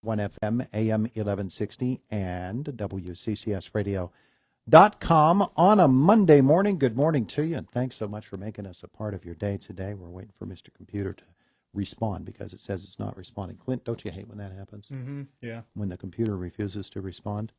FM, AM 1160, and WCCSradio.com on a Monday morning. Good morning to you, and thanks so much for making us a part of your day today. We're waiting for Mr. Computer to respond because it says it's not responding. Clint, don't you hate when that happens? Mm-hmm. Yeah. When the computer refuses to respond?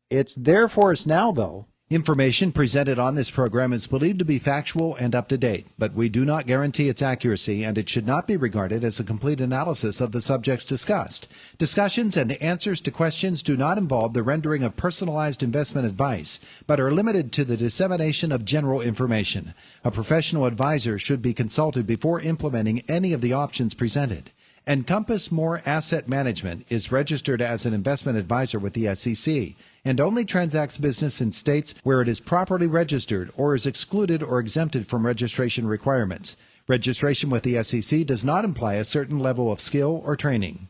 It's there for us now, though. Information presented on this program is believed to be factual and up to date, but we do not guarantee its accuracy, and it should not be regarded as a complete analysis of the subjects discussed. Discussions and answers to questions do not involve the rendering of personalized investment advice, but are limited to the dissemination of general information. A professional advisor should be consulted before implementing any of the options presented. Encompass More Asset Management is registered as an investment advisor with the SEC and only transacts business in states where it is properly registered or is excluded or exempted from registration requirements. Registration with the SEC does not imply a certain level of skill or training.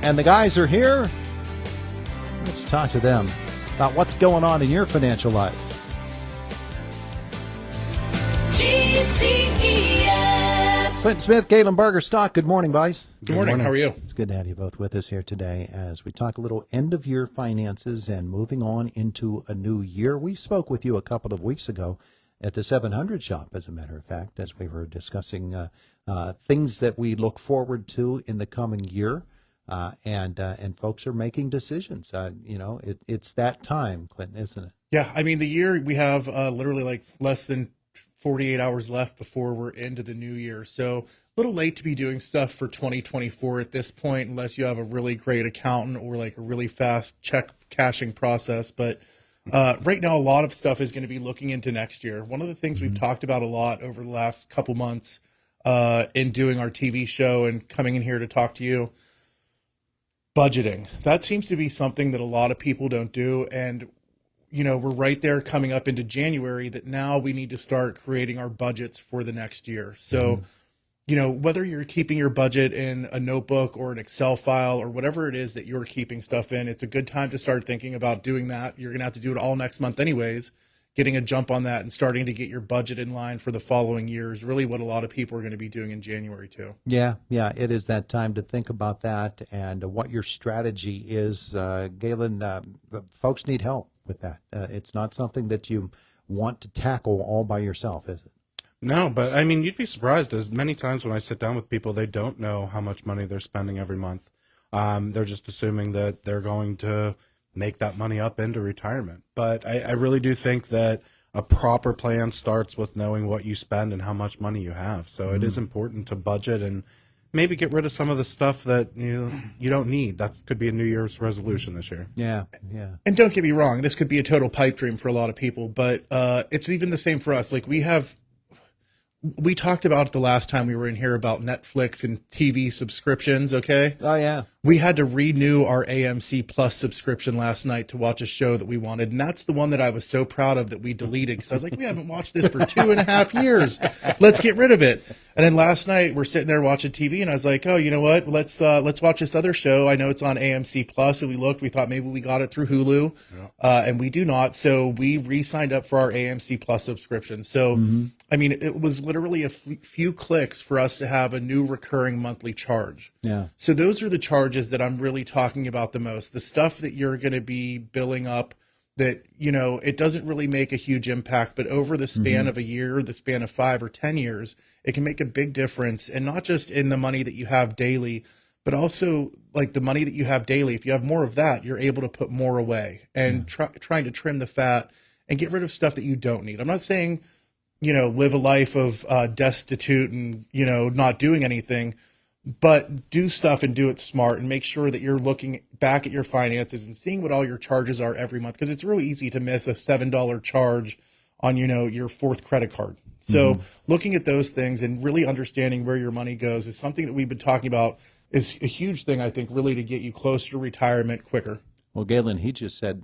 And the guys are here. Let's talk to them about what's going on in your financial life. GCES. Clint Smith, Galen, Bargerstock. Good morning, guys. Good morning. How are you? It's good to have you both with us here today as we talk a little end-of-year finances and moving on into a new year. We spoke with you a couple of weeks ago at the 700 shop, as a matter of fact, as we were discussing things that we look forward to in the coming year, and folks are making decisions. It's that time, Clinton, isn't it? Yeah, I mean, the year we have literally like less than 48 hours left before we're into the new year. So a little late to be doing stuff for 2024 at this point, unless you have a really great accountant or like a really fast check cashing process. But right now, a lot of stuff is going to be looking into next year. One of the things we've talked about a lot over the last couple months in doing our TV show and coming in here to talk to you, budgeting. That seems to be something that a lot of people don't do. And we're right there coming up into January that now we need to start creating our budgets for the next year. So, whether you're keeping your budget in a notebook or an Excel file or whatever it is that you're keeping stuff in, it's a good time to start thinking about doing that. You're going to have to do it all next month anyways. Getting a jump on that and starting to get your budget in line for the following year is really what a lot of people are going to be doing in January too. Yeah, it is that time to think about that and what your strategy is. Galen, folks need help with that. It's not something that you want to tackle all by yourself, is it? No, but I mean, you'd be surprised as many times when I sit down with people, they don't know how much money they're spending every month. They're just assuming that they're going to make that money up into retirement. But I really do think that a proper plan starts with knowing what you spend and how much money you have. So it is important to budget and maybe get rid of some of the stuff that you don't need. That could be a New Year's resolution this year. Yeah. And don't get me wrong, this could be a total pipe dream for a lot of people, but it's even the same for us. Like we talked about it the last time we were in here about Netflix and TV subscriptions, okay? Oh, yeah. We had to renew our AMC Plus subscription last night to watch a show that we wanted, and that's the one that I was so proud of that we deleted because I was like, we haven't watched this for 2.5 years. Let's get rid of it. And then last night we're sitting there watching TV, and I was like, oh, you know what? Let's watch this other show. I know it's on AMC Plus, and we thought maybe we got it through Hulu, and we do not. So we re-signed up for our AMC Plus subscription. So, I mean, it was literally a few clicks for us to have a new recurring monthly charge. Yeah. So those are the charges that I'm really talking about the most. The stuff that you're going to be billing up that, it doesn't really make a huge impact, but over the span of a year, the span of 5 or 10 years, it can make a big difference. And not just in the money that you have daily, but also like the money that you have daily. If you have more of that, you're able to put more away and trying to trim the fat and get rid of stuff that you don't need. I'm not saying, live a life of destitute and, not doing anything, but do stuff and do it smart and make sure that you're looking back at your finances and seeing what all your charges are every month. Because it's really easy to miss a $7 charge on, your fourth credit card. So looking at those things and really understanding where your money goes is something that we've been talking about is a huge thing, I think, really to get you closer to retirement quicker. Well, Galen, he just said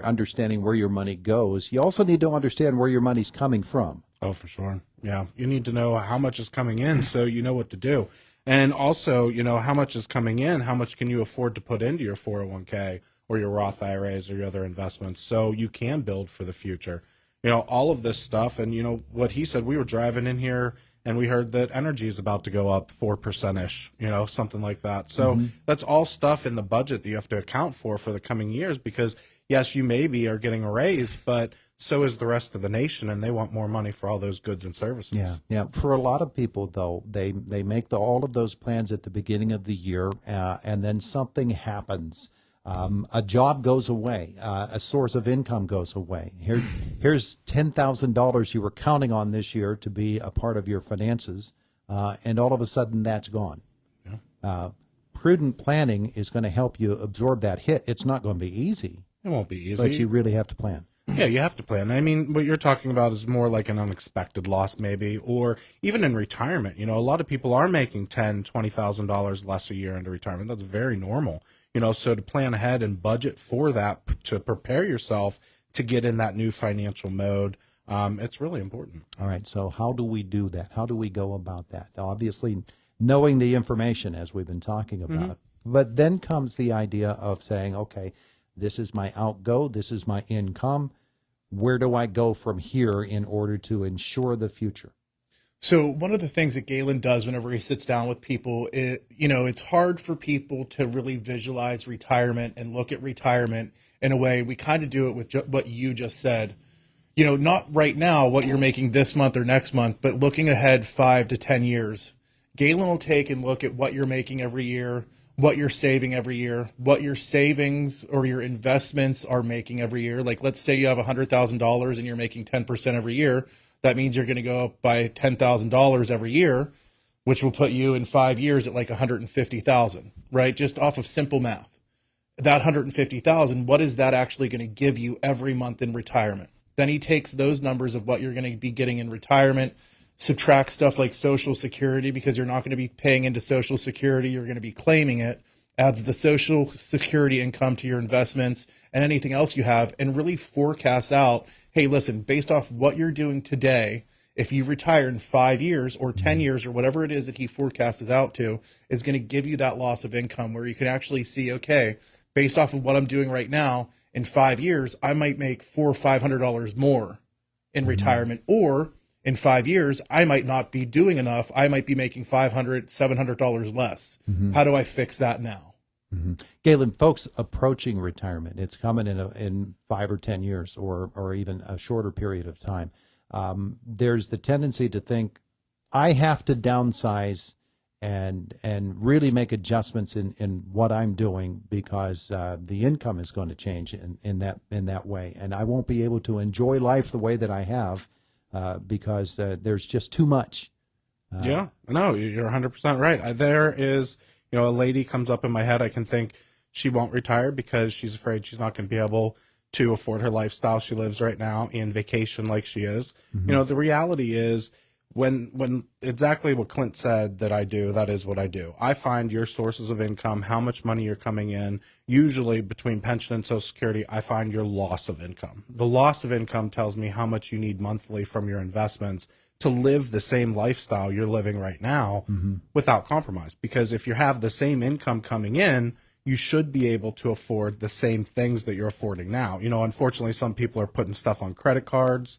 understanding where your money goes. You also need to understand where your money's coming from. Oh, for sure. Yeah. You need to know how much is coming in so you know what to do. And also, how much is coming in, how much can you afford to put into your 401k or your Roth IRAs or your other investments so you can build for the future. All of this stuff. And, what he said, we were driving in here And we heard that energy is about to go up 4%-ish, something like that. So that's all stuff in the budget that you have to account for the coming years, because yes, you maybe are getting a raise, but so is the rest of the nation, and they want more money for all those goods and services. Yeah. For a lot of people, though, they make all of those plans at the beginning of the year, and then something happens. A job goes away. A source of income goes away. Here's $10,000 you were counting on this year to be a part of your finances, and all of a sudden that's gone. Yeah. Prudent planning is going to help you absorb that hit. It's not going to be easy. It won't be easy. But you really have to plan. Yeah, you have to plan. I mean, what you're talking about is more like an unexpected loss, maybe, or even in retirement. A lot of people are making $10,000, $20,000 less a year into retirement. That's very normal. So to plan ahead and budget for that, to prepare yourself to get in that new financial mode, it's really important. All right. So how do we do that? How do we go about that? Obviously, knowing the information, as we've been talking about, but then comes the idea of saying, okay, this is my outgo, this is my income. Where do I go from here in order to ensure the future? So one of the things that Galen does whenever he sits down with people, it's hard for people to really visualize retirement and look at retirement in a way. We kind of do it with what you just said. Not right now what you're making this month or next month, but looking ahead 5 to 10 years. Galen will take and look at what you're making every year, what you're saving every year, what your savings or your investments are making every year. Like, let's say you have $100,000 and you're making 10% every year. That means you're going to go up by $10,000 every year, which will put you in 5 years at like $150,000, right? Just off of simple math. That $150,000, what is that actually going to give you every month in retirement? Then he takes those numbers of what you're going to be getting in retirement, subtract stuff like Social Security, because you're not going to be paying into Social Security, you're going to be claiming it, adds the Social Security income to your investments and anything else you have, and really forecasts out, hey, listen, based off what you're doing today, if you retire in 5 years or 10 years or whatever it is that he forecasts out to, is going to give you that loss of income where you can actually see, okay, based off of what I'm doing right now, in 5 years, I might make $400 or $500 more in retirement, or in 5 years, I might not be doing enough. I might be making $500, $700 less. How do I fix that now? Galen, folks approaching retirement, it's coming in 5 or 10 years or even a shorter period of time. There's the tendency to think, I have to downsize and really make adjustments in what I'm doing because the income is going to change in that way. And I won't be able to enjoy life the way that I have because there's just too much. Yeah, no, you're 100% right. There is, a lady comes up in my head. I can think she won't retire because she's afraid she's not going to be able to afford her lifestyle she lives right now and vacation like she is. The reality is when exactly what Clint said that I do, that is what I do. I find your sources of income, how much money you're coming in, usually between pension and Social Security, I find your loss of income. The loss of income tells me how much you need monthly from your investments to live the same lifestyle you're living right now without compromise. Because if you have the same income coming in, you should be able to afford the same things that you're affording now. Unfortunately, some people are putting stuff on credit cards.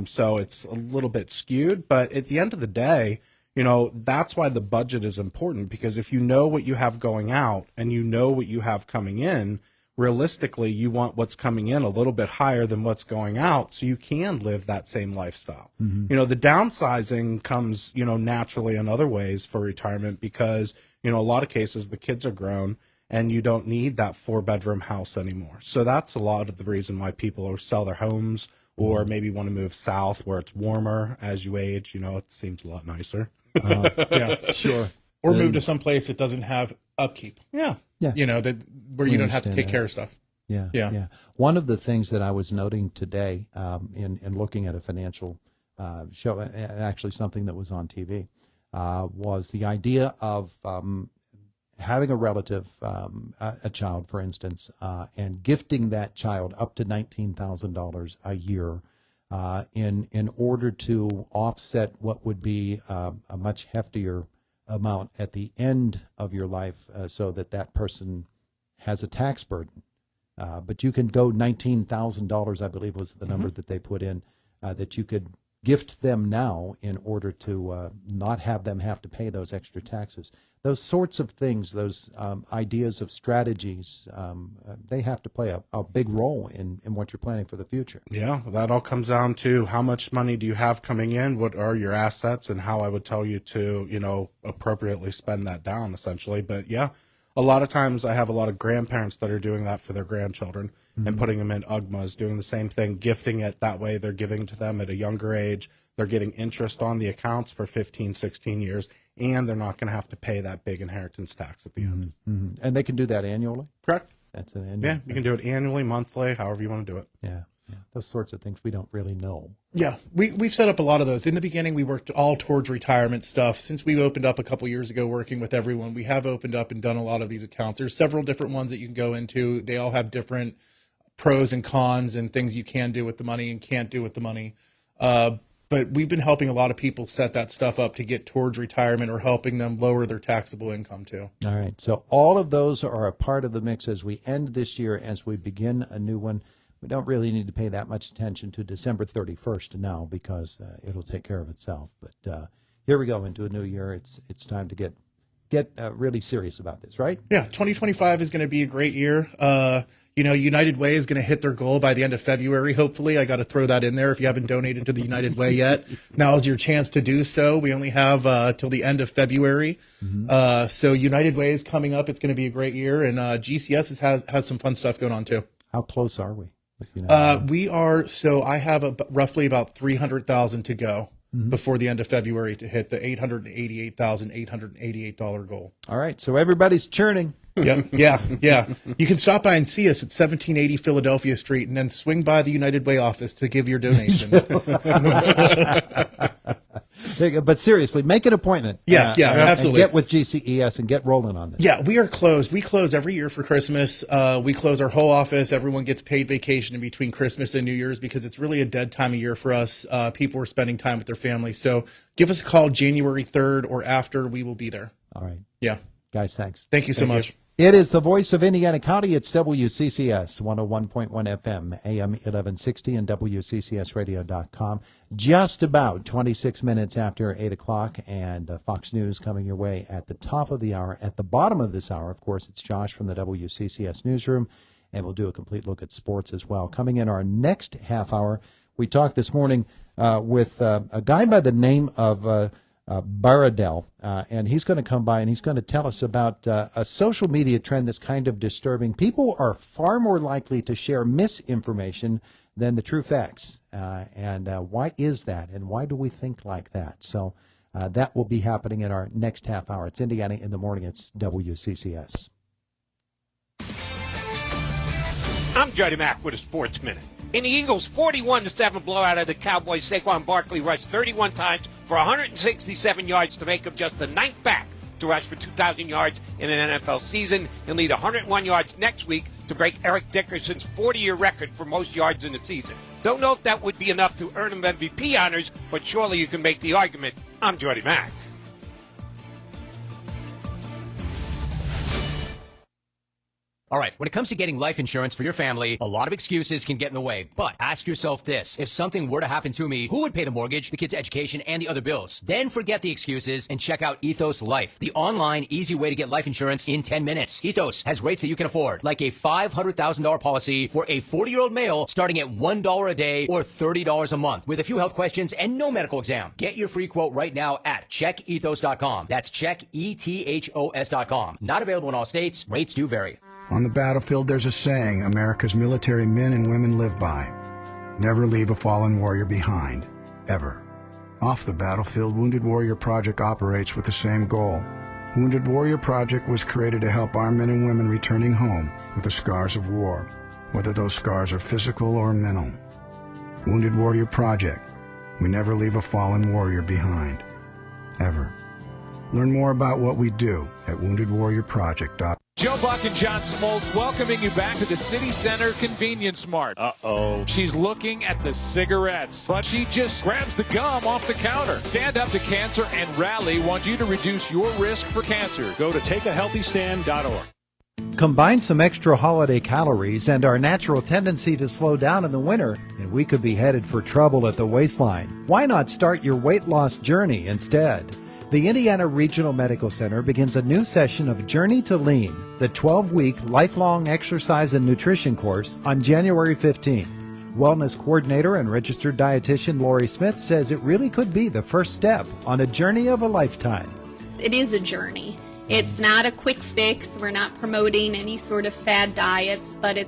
So it's a little bit skewed, but at the end of the day, that's why the budget is important, because if you know what you have going out and you know what you have coming in, realistically, you want what's coming in a little bit higher than what's going out so you can live that same lifestyle. The downsizing comes, naturally in other ways for retirement because, a lot of cases the kids are grown and you don't need that 4-bedroom house anymore. So that's a lot of the reason why people are sell their homes or maybe want to move south where it's warmer as you age. It seems a lot nicer. Yeah, Sure. Or move to some place that doesn't have upkeep. Yeah. That where you don't have to take care of stuff. Yeah. One of the things that I was noting today in looking at a financial show, actually something that was on TV, was the idea of having a relative, a child, for instance, and gifting that child up to $19,000 a year in order to offset what would be a much heftier amount at the end of your life, so that person has a tax burden. But you can go $19,000, I believe was the number that they put in, that you could gift them now in order to not have them have to pay those extra taxes. Those sorts of things, those ideas of strategies, they have to play a big role in what you're planning for the future. Yeah, that all comes down to how much money do you have coming in, what are your assets, and how I would tell you to, appropriately spend that down, essentially. But yeah, a lot of times I have a lot of grandparents that are doing that for their grandchildren and putting them in UGMAs, doing the same thing, gifting it that way. They're giving to them at a younger age. They're getting interest on the accounts for 15, 16 years, and they're not going to have to pay that big inheritance tax at the end. Mm-hmm. And they can do that annually? Correct. That's an annual. Yeah, you can do it annually, monthly, however you want to do it. Yeah. Those sorts of things we don't really know. Yeah, we've set up a lot of those. In the beginning, we worked all towards retirement stuff. Since we opened up a couple years ago working with everyone, we have opened up and done a lot of these accounts. There's several different ones that you can go into. They all have different pros and cons and things you can do with the money and can't do with the money. But we've been helping a lot of people set that stuff up to get towards retirement or helping them lower their taxable income too. All right. So all of those are a part of the mix as we end this year, as we begin a new one. We don't really need to pay that much attention to December 31st now because it'll take care of itself. But here we go into a new year. It's time to get really serious about this, right? Yeah, 2025 is going to be a great year. United Way is going to hit their goal by the end of February, hopefully. I got to throw that in there. If you haven't donated to the United Way yet, now is your chance to do so. We only have till the end of February. So United Way is coming up. It's going to be a great year. And GCES has some fun stuff going on, too. How close are we? We are, so I have roughly about 300,000 to go before the end of February to hit the $888,888 goal. All right, so everybody's churning. Yeah. You can stop by and see us at 1780 Philadelphia Street and then swing by the United Way office to give your donation. But seriously, make an appointment. Yeah, absolutely. And get with GCES and get rolling on this. Yeah, we are closed. We close every year for Christmas. We close our whole office. Everyone gets paid vacation in between Christmas and New Year's because it's really a dead time of year for us. People are spending time with their families. So give us a call January 3rd or after. We will be there. All right. Yeah. Guys, thanks. Thank you so much. It is the voice of Indiana County. It's WCCS 101.1 FM, AM 1160, and WCCSradio.com. Just about 26 minutes after 8 o'clock, and Fox News coming your way at the top of the hour. At the bottom of this hour, of course, it's Josh from the WCCS newsroom, and we'll do a complete look at sports as well. Coming in our next half hour, we talked this morning with a guy by the name of Baradell, and he's going to come by and he's going to tell us about a social media trend that's kind of disturbing. People are far more likely to share misinformation than the true facts. And why is that? And why do we think like that? So that will be happening in our next half hour. It's Indiana in the Morning. It's WCCS. I'm Jody Mack with a Sports Minute. In the Eagles' 41-7 blowout of the Cowboys, Saquon Barkley rushed 31 times for 167 yards to make him just the ninth back to rush for 2,000 yards in an NFL season and lead 101 yards next week to break Eric Dickerson's 40-year record for most yards in a season. Don't know if that would be enough to earn him MVP honors, but surely you can make the argument. I'm Jody Mack. All right, when it comes to getting life insurance for your family, a lot of excuses can get in the way. But ask yourself this. If something were to happen to me, who would pay the mortgage, the kids' education, and the other bills? Then forget the excuses and check out Ethos Life, the online, easy way to get life insurance in 10 minutes. Ethos has rates that you can afford, like a $500,000 policy for a 40-year-old male starting at $1 a day or $30 a month with a few health questions and no medical exam. Get your free quote right now at checkethos.com. That's checkethos.com. Not available in all states. Rates do vary. On the battlefield, there's a saying America's military men and women live by. Never leave a fallen warrior behind, ever. Off the battlefield, Wounded Warrior Project operates with the same goal. Wounded Warrior Project was created to help our men and women returning home with the scars of war, whether those scars are physical or mental. Wounded Warrior Project. We never leave a fallen warrior behind, ever. Learn more about what we do at woundedwarriorproject.com. Joe Buck and John Smoltz welcoming you back to the City Center Convenience Mart. Uh-oh. She's looking at the cigarettes, but she just grabs the gum off the counter. Stand Up to Cancer and Rally want you to reduce your risk for cancer. Go to takeahealthystand.org. Combine some extra holiday calories and our natural tendency to slow down in the winter, and we could be headed for trouble at the waistline. Why not start your weight loss journey instead? The Indiana Regional Medical Center begins a new session of Journey to Lean, the 12-week lifelong exercise and nutrition course, on January 15th. Wellness coordinator and registered dietitian Lori Smith says it really could be the first step on a journey of a lifetime. It is a journey. It's not a quick fix. We're not promoting any sort of fad diets, but it's